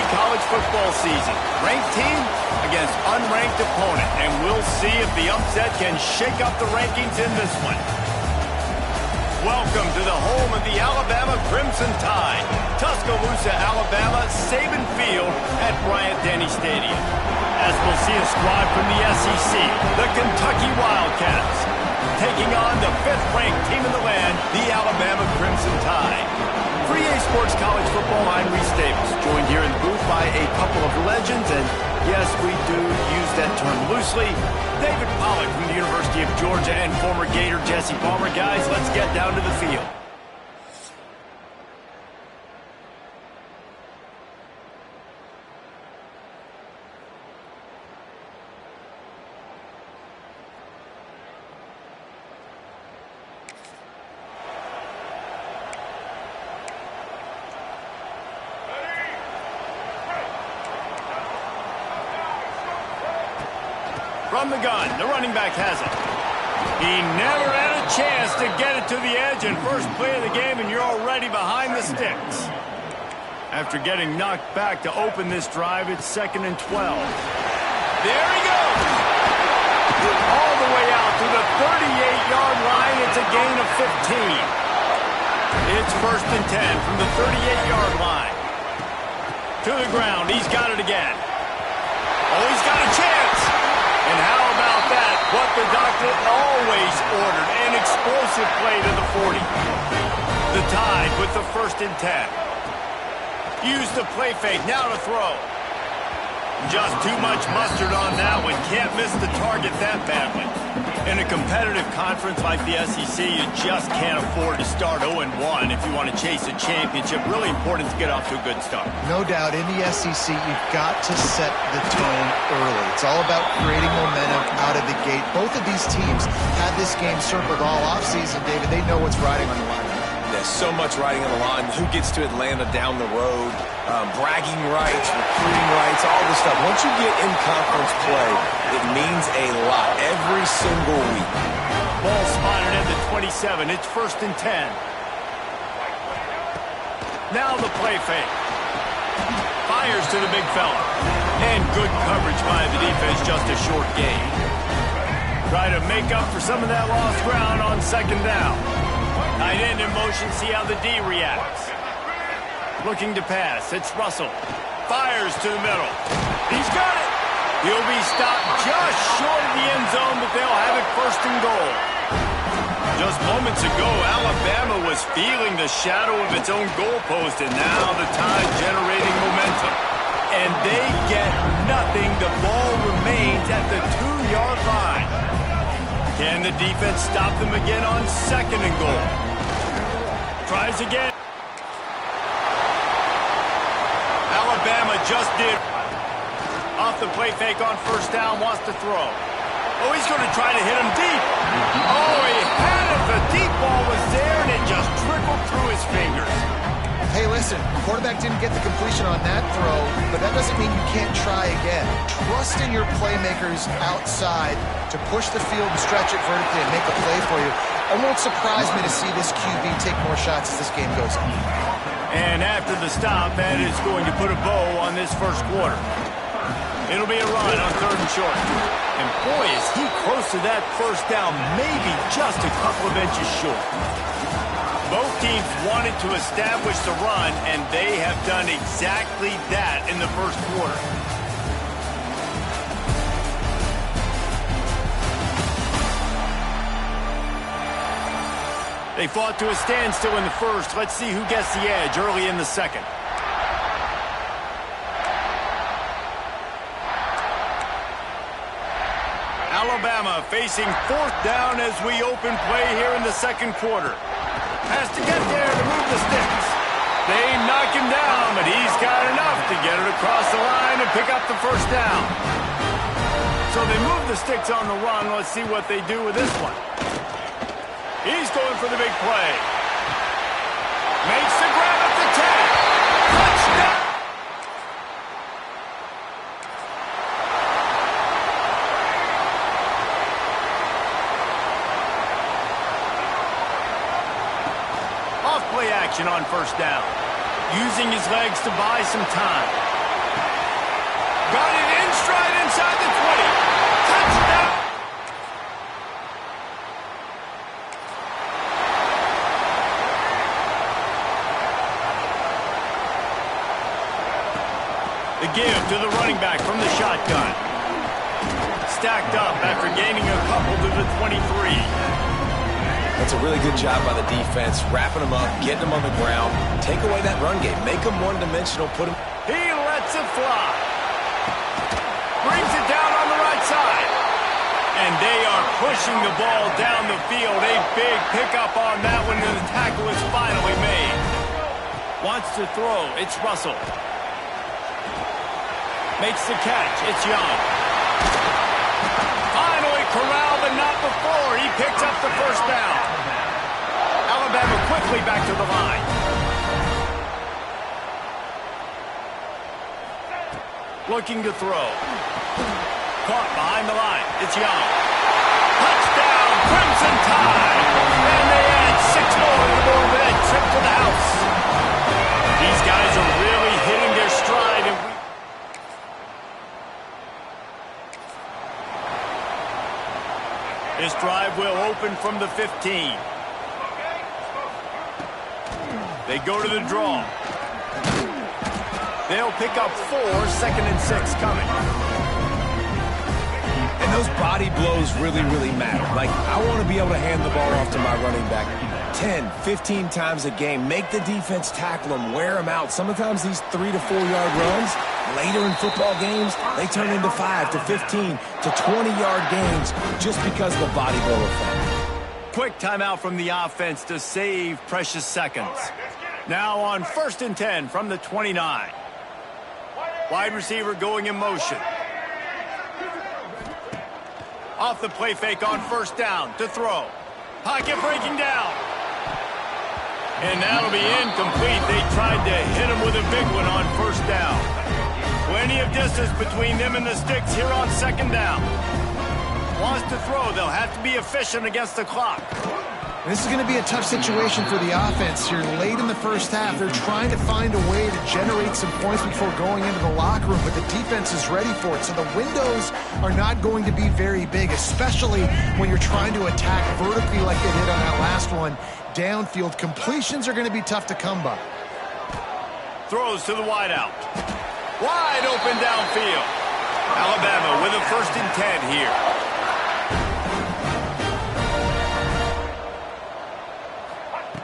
college football season. Ranked team against unranked opponent, and we'll see if the upset can shake up the rankings in this one. Welcome to the home of the Alabama Crimson Tide. Tuscaloosa, Alabama, Saban Field at Bryant-Denny Stadium. As we'll see a squad from the SEC, the Kentucky Wildcats, taking on the 5th-ranked team in the land, the Alabama Crimson Tide. For EA Sports College Football, I'm Reese Davis, joined here in the booth by a couple of legends, and yes, we do use that term loosely. David Pollack from the University of Georgia and former Gator Jesse Palmer. Guys, let's get down to the field. From the gun, the running back has it. He never had a chance to get it to the edge, and first play of the game, and you're already behind the sticks. After getting knocked back to open this drive, it's 2nd and 12. There he goes! All the way out to the 38-yard line. It's a gain of 15. It's 1st and 10 from the 38-yard line. To the ground, he's got it again. Oh, he's got a chance! And how about that? What the doctor always ordered, an explosive play to the 40. The Tide with the 1st and 10. Use the play fake, now to throw. Just too much mustard on that one. Can't miss the target that badly. In a competitive conference like the SEC, you just can't afford to start 0-1 if you want to chase a championship. Really important to get off to a good start. No doubt, in the SEC, you've got to set the tone early. It's all about creating momentum out of the gate. Both of these teams had this game circled all offseason, David. They know what's riding on the line. There's so much riding on the line. Who gets to Atlanta down the road? Bragging rights, recruiting rights, all this stuff. Once you get in conference play, it means a lot every single week. Ball spotted at the 27. It's 1st and 10. Now the play fake. Fires to the big fella. And good coverage by the defense, just a short gain. Try to make up for some of that lost ground on 2nd down. Tight end in motion, see how the D reacts. Looking to pass, it's Russell. Fires to the middle. He's got it! He'll be stopped just short of the end zone, but they'll have it 1st and goal. Just moments ago, Alabama was feeling the shadow of its own goalpost, and now the Tide generating momentum. And they get nothing. The ball remains at the 2-yard line. Can the defense stop them again on 2nd and goal? Tries again. Alabama just did. Off the play fake on 1st down, wants to throw. Oh, he's going to try to hit him deep. Oh, he had it. The deep ball was there, and it just trickled through his fingers. Hey, listen, the quarterback didn't get the completion on that throw, but that doesn't mean you can't try again. Trust in your playmakers outside to push the field and stretch it vertically and make a play for you. It won't surprise me to see this QB take more shots as this game goes on. And after the stop, that is going to put a bow on this 1st quarter. It'll be a run on 3rd and short. And boy, is he close to that 1st down, maybe just a couple of inches short. Both teams wanted to establish the run, and they have done exactly that in the 1st quarter. They fought to a standstill in the 1st. Let's see who gets the edge early in the 2nd. Alabama facing 4th down as we open play here in the 2nd quarter. Has to get there to move the sticks. They knock him down, but he's got enough to get it across the line and pick up the 1st down. So they move the sticks on the run. Let's see what they do with this one. He's going for the big play. Makes the grab at the 10. Touchdown! Off play action on 1st down. Using his legs to buy some time. Got it in stride inside the 20. Touchdown! The give to the running back from the shotgun. Stacked up after gaining a couple to the 23. That's a really good job by the defense, wrapping them up, getting them on the ground. Take away that run game. Make them one-dimensional. Put them. He lets it fly. Brings it down on the right side. And they are pushing the ball down the field. A big pickup on that one, and the tackle is finally made. Wants to throw. It's Russell. Makes the catch. It's Young. Finally corralled, but not before. He picks up the first down. Alabama quickly back to the line. Looking to throw. Caught behind the line. It's Young. Touchdown, Crimson Tide. And they add 6 more to the board with that trip to the house. These guys are really hitting their stride. And this drive will open from the 15. They go to the draw. They'll pick up 4, 2nd and 6 coming. And those body blows really, really matter. Like, I want to be able to hand the ball off to my running back 10, 15 times a game. Make the defense tackle them, wear them out. Sometimes these 3 to 4 yard runs, later in football games, they turn into 5 to 15 to 20-yard games just because of the body blow effect. Quick timeout from the offense to save precious seconds. Now on 1st and 10 from the 29. Wide receiver going in motion. Off the play fake on 1st down to throw. Pocket breaking down. And that'll be incomplete. They tried to hit him with a big one on 1st down. Plenty of distance between them and the sticks here on 2nd down. Wants to throw. They'll have to be efficient against the clock. This is going to be a tough situation for the offense here. Late in the first half, they're trying to find a way to generate some points before going into the locker room, but the defense is ready for it. So the windows are not going to be very big, especially when you're trying to attack vertically like they did on that last one. Downfield completions are going to be tough to come by. Throws to the wideout. Wide open downfield. Alabama with a 1st and 10 here.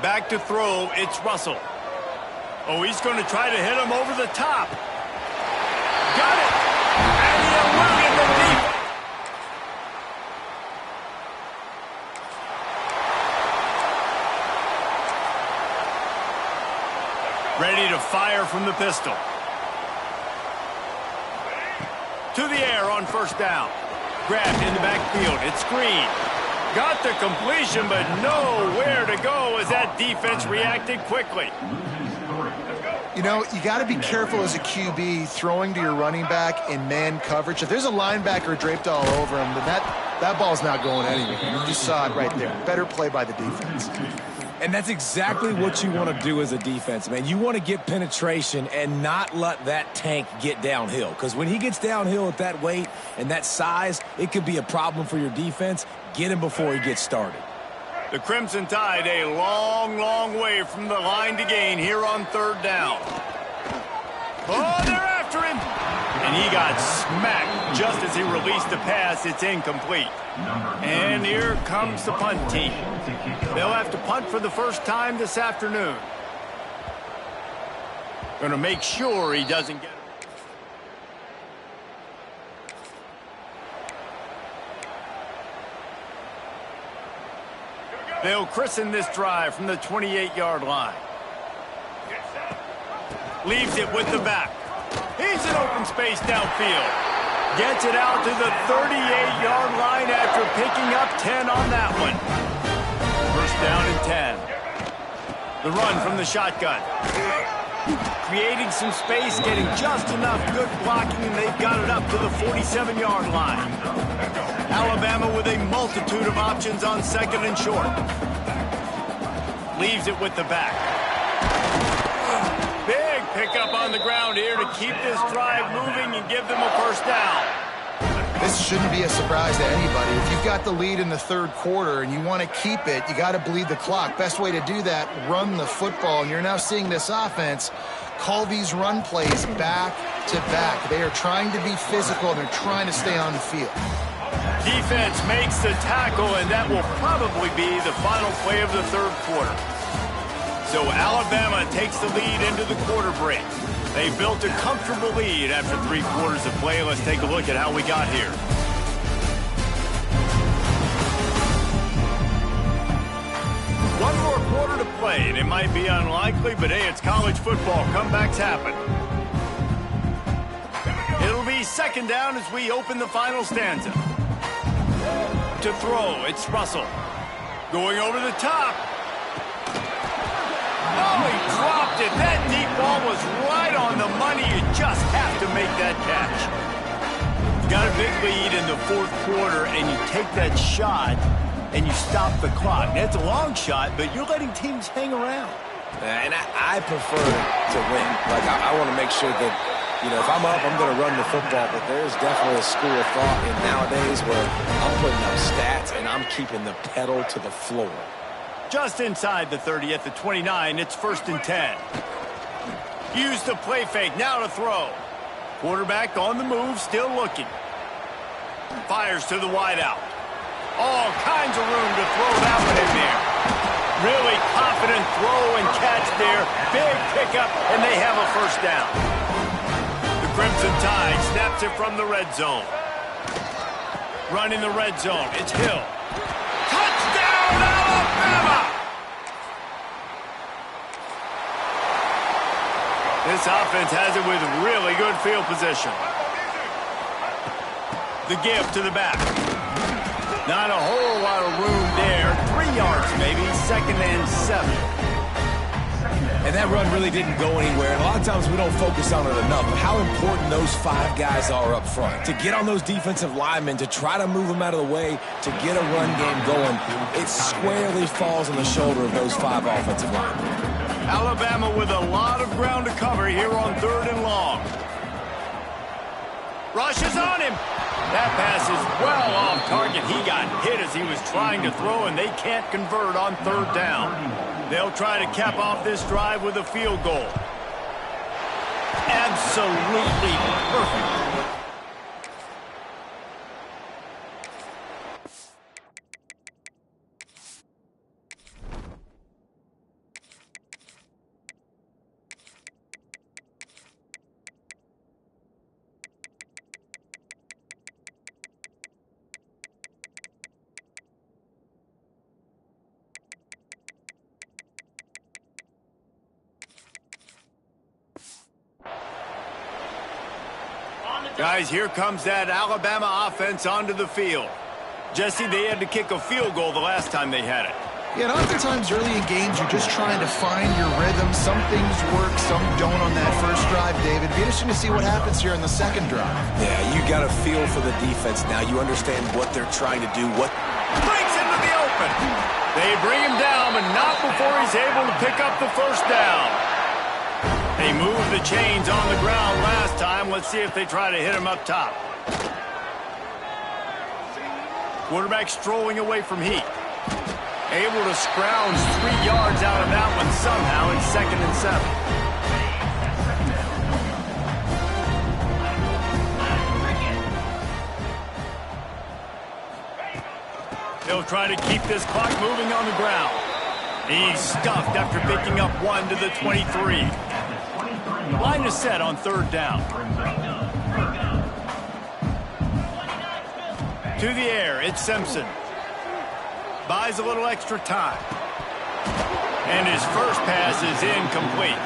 Back to throw, it's Russell. Oh, he's going to try to hit him over the top. Got it! And he eluded the defense. Ready to fire from the pistol. To the air on 1st down. Grabbed in the backfield, it's Green. Got the completion, but nowhere to go as that defense reacted quickly. You know, you got to be careful as a QB throwing to your running back in man coverage. If there's a linebacker draped all over him, then that ball's not going anywhere. You just saw it right there. Better play by the defense. And that's exactly what you want to do as a defense, man. You want to get penetration and not let that tank get downhill. Because when he gets downhill at that weight and that size, it could be a problem for your defense. Get him before he gets started. The Crimson Tide a long, long way from the line to gain here on 3rd down. Oh, they're after him. And he got smacked just as he released the pass. It's incomplete. And here comes the punt team. They'll have to punt for the first time this afternoon. Going to make sure he doesn't get it. They'll christen this drive from the 28-yard line. Leaves it with the back. He's in open space downfield. Gets it out to the 38-yard line after picking up 10 on that one. 1st down and 10. The run from the shotgun. Creating some space, getting just enough good blocking, and they've got it up to the 47-yard line. Alabama with a multitude of options on 2nd and short. Leaves it with the back. Big Big pickup on the ground here to keep this drive moving and give them a first down. This shouldn't be a surprise to anybody. If you've got the lead in the third quarter and you want to keep it, you got to bleed the clock. Best way to do that, run the football. And you're now seeing this offense call these run plays back to back. They are trying to be physical, and they're trying to stay on the field. Defense makes the tackle, and that will probably be the final play of the third quarter. So Alabama takes the lead into the quarter break. They built a comfortable lead after 3 quarters of play. Let's take a look at how we got here. One more quarter to play, and it might be unlikely, but hey, it's college football. Comebacks happen. It'll be second down as we open the final stanza. To throw, it's Russell. Going over the top. Oh, he dropped it. That deep ball was right on the money. You just have to make that catch. You got a big lead in the fourth quarter, and you take that shot, and you stop the clock. Now, it's a long shot, but you're letting teams hang around. And I prefer to win. Like, I want to make sure that, you know, if I'm up, I'm going to run the football, but there's definitely a school of thought in nowadays where I'm putting up stats and I'm keeping the pedal to the floor. Just inside the 30 at the 29, it's 1st and 10. Use the play fake, now to throw. Quarterback on the move, still looking. Fires to the wideout. All kinds of room to throw that one in there. Really confident throw and catch there. Big pickup, and they have a first down. The Crimson Tide snaps it from the red zone. Run in the red zone, it's Hill. Touchdown, Alabama! This offense has it with really good field position. The give to the back. Not a whole lot of room there. 3 yards maybe, 2nd and 7. And that run really didn't go anywhere. And a lot of times we don't focus on it enough. But how important those 5 guys are up front. To get on those defensive linemen, to try to move them out of the way, to get a run game going, it squarely falls on the shoulder of those 5 offensive linemen. Alabama with a lot of ground to cover here on 3rd and long. Rush is on him. That pass is well off target. He got hit as he was trying to throw, and they can't convert on 3rd down. They'll try to cap off this drive with a field goal. Absolutely perfect. Guys, here comes that Alabama offense onto the field. Jesse, they had to kick a field goal the last time they had it. Yeah, and oftentimes early in games, you're just trying to find your rhythm. Some things work, some don't on that first drive, David. It'd be interesting to see what happens here in the second drive. Yeah, you got a feel for the defense now. You understand what they're trying to do. What breaks into the open. They bring him down, but not before he's able to pick up the first down. They moved the chains on the ground last time. Let's see if they try to hit him up top. Quarterback strolling away from heat. Able to scrounge 3 yards out of that one somehow. It's 2nd and 7. They'll try to keep this clock moving on the ground. He's stuffed after picking up 1 to the 23. Line is set on 3rd down. To the air, it's Simpson. Buys a little extra time. And his first pass is incomplete.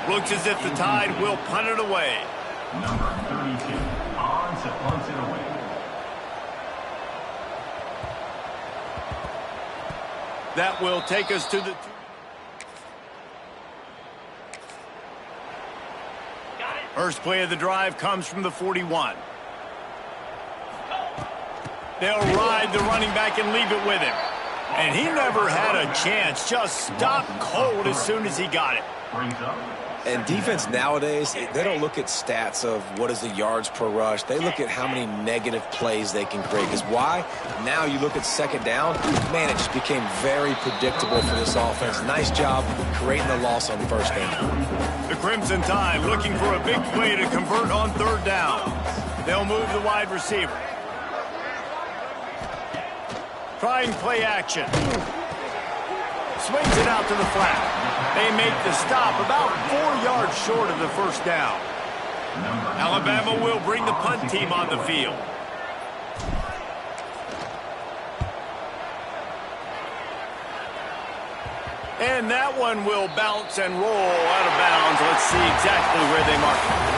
Looks as if the Tide will punt it away. Number 32, odds to punt it away. That will take us to the... First play of the drive comes from the 41. They'll ride the running back and leave it with him. And he never had a chance. Just stopped cold as soon as he got it. And defense nowadays, they don't look at stats of what is the yards per rush. They look at how many negative plays they can create. Because why? Now you look at second down, man, it just became very predictable for this offense. Nice job creating the loss on first down. The Crimson Tide looking for a big play to convert on third down. They'll move the wide receiver. Trying play action. Swings it out to the flat. They make the stop about 4 yards short of the first down. Alabama will bring the punt team on the field. And that one will bounce and roll out of bounds. Let's see exactly where they mark it.